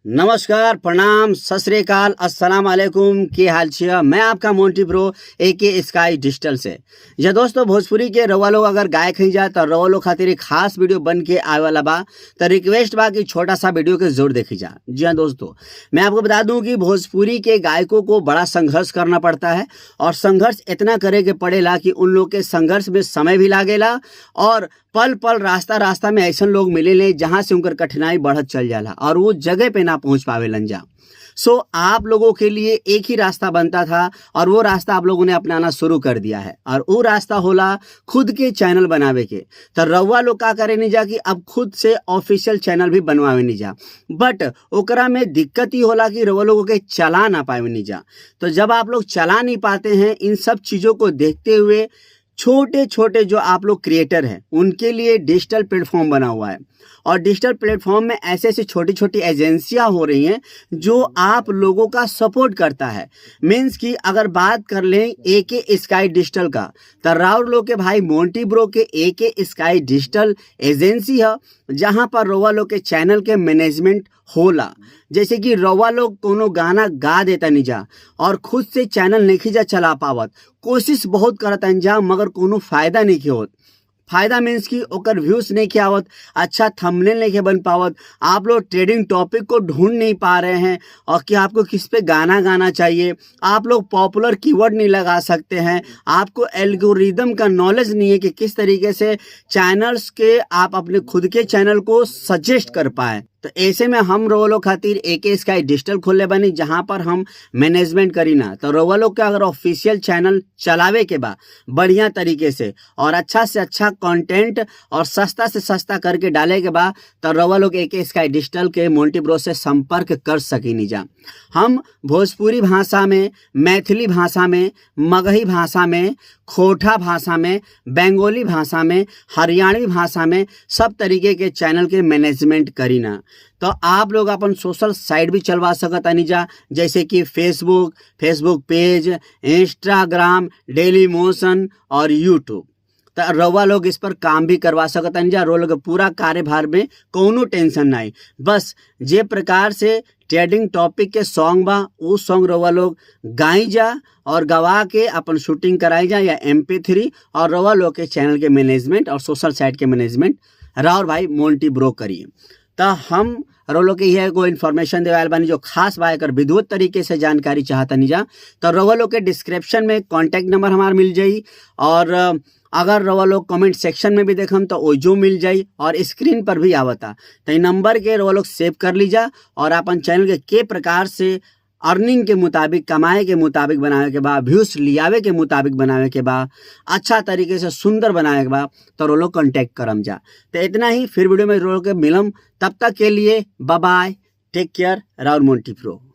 नमस्कार, प्रणाम, सत श्री अकाल, अस्सलाम वालेकुम। के हाल छे? मैं आपका मोंटी प्रो एके स्काई डिजिटल से। या दोस्तों, भोजपुरी के रउआ लोग अगर गायक ही जा तो रउआ लोग खातिर एक खास वीडियो बन के आए वाला बा। तो रिक्वेस्ट बा कि छोटा सा वीडियो के जरूर देखी जा। जी हाँ दोस्तों, मैं आपको बता दूं कि भोजपुरी के गायकों को बड़ा संघर्ष करना पड़ता है और संघर्ष इतना करे के पड़ेला कि उन लोग के संघर्ष में समय भी लागेला और पल पल रास्ता रास्ता में ऐसा लोग मिले जहां से उनकर कठिनाई बढ़त चल जाला और वो जगह पे ना पहुंच पावे लंजा। आप लोगों के लिए एक ही रास्ता बनता था और वो रास्ता आप लोगों ने अपनाना शुरू कर दिया है और वो रास्ता होला खुद के चैनल बनावे के। तो रउआ लोग का करे नहीं जा कि अब खुद से ऑफिशियल चैनल भी बनवावे नहीं जा, बट ओकरा में दिक्कत ही होला कि रउआ लोगों के चला ना पावे नहीं जा। तो जब आप लोग चला नहीं पाते हैं, इन सब चीज़ों को देखते हुए छोटे छोटे जो आप लोग क्रिएटर हैं उनके लिए डिजिटल प्लेटफॉर्म बना हुआ है और डिजिटल प्लेटफॉर्म में ऐसे ऐसे छोटी छोटी एजेंसियां हो रही हैं जो आप लोगों का सपोर्ट करता है। मीन्स कि अगर बात कर लें एके स्काई डिजिटल का, तो राउर लोग के भाई मोंटी ब्रो के एके स्काई डिजिटल एजेंसी है जहां पर रउआ लोग के चैनल के मैनेजमेंट होला। जैसे कि रउआ लोग कोनो गाना गा देता नहीं जा और खुद से चैनल नहीं जा चला पावत, कोशिश बहुत करता जा मगर कोनो फायदा नहीं होत। फायदा मीन्स कि ओकर व्यूज नहीं के आवत, अच्छा थंबनेल नहीं के बन पावत, आप लोग ट्रेडिंग टॉपिक को ढूंढ नहीं पा रहे हैं और कि आपको किस पे गाना गाना चाहिए, आप लोग पॉपुलर कीवर्ड नहीं लगा सकते हैं, आपको एल्गोरिदम का नॉलेज नहीं है कि किस तरीके से चैनल्स के आप अपने खुद के चैनल को सजेस्ट कर पाए। तो ऐसे में हम रउआ लोग खातिर एके स्काई डिजिटल खोले बनी जहां पर हम मैनेजमेंट करी ना। तो रउआ लोग का अगर ऑफिशियल चैनल चलावे के बा बढ़िया तरीके से और अच्छा से अच्छा कंटेंट और सस्ता से सस्ता करके डाले के बा, तो रउआ लोग एके स्काई डिजिटल के मोंटी ब्रो से संपर्क कर सकी नहीं जा। हम भोजपुरी भाषा में, मैथिली भाषा में, मगही भाषा में, खोटा भाषा में, बंगाली भाषा में, हरियाणवी भाषा में सब तरीके के चैनल के मैनेजमेंट करी ना। तो आप लोग अपन सोशल साइट भी चलवा सकत नहीं जा, जैसे कि Facebook page, Instagram, daily motion और यूट्यूब। तो रउआ लोग इस पर काम भी करवा सकत नहीं जा। रउआ लोग पूरा कार्यभार में कोनो टेंशन नहीं, बस जे प्रकार से ट्रेडिंग टॉपिक के सॉन्ग बा वो सॉन्ग रउआ लोग गाई जा और गवा के अपन शूटिंग कराई जा या MP3 और रउआ लोग के चैनल के मैनेजमेंट और सोशल साइट के मैनेजमेंट राउर भाई मोंटी ब्रो करिए। तो हम रउआ लोग के यह कोई इन्फॉर्मेशन देवाल बानी जो खास बा, अगर विधिवत तरीके से जानकारी चाहता नहीं जा तो रउआ लोग के डिस्क्रिप्शन में कॉन्टैक्ट नंबर हमारा मिल जाई और अगर रउआ लोग कमेंट सेक्शन में भी देखम तो वो जो मिल जाई और स्क्रीन पर भी आवता। तो इन नंबर के रउआ लोग सेव कर लीजा और अपन चैनल के प्रकार से अर्निंग के मुताबिक, कमाए के मुताबिक बनावे के बाद, व्यूज लियावे के मुताबिक बनावे के बाद, अच्छा तरीके से सुंदर बनावे के बाद तो रो लोग कॉन्टैक्ट करम जा। तो इतना ही, फिर वीडियो में रो के मिलम, तब तक के लिए बाय बाय, टेक केयर, राउर मोंटी प्रो।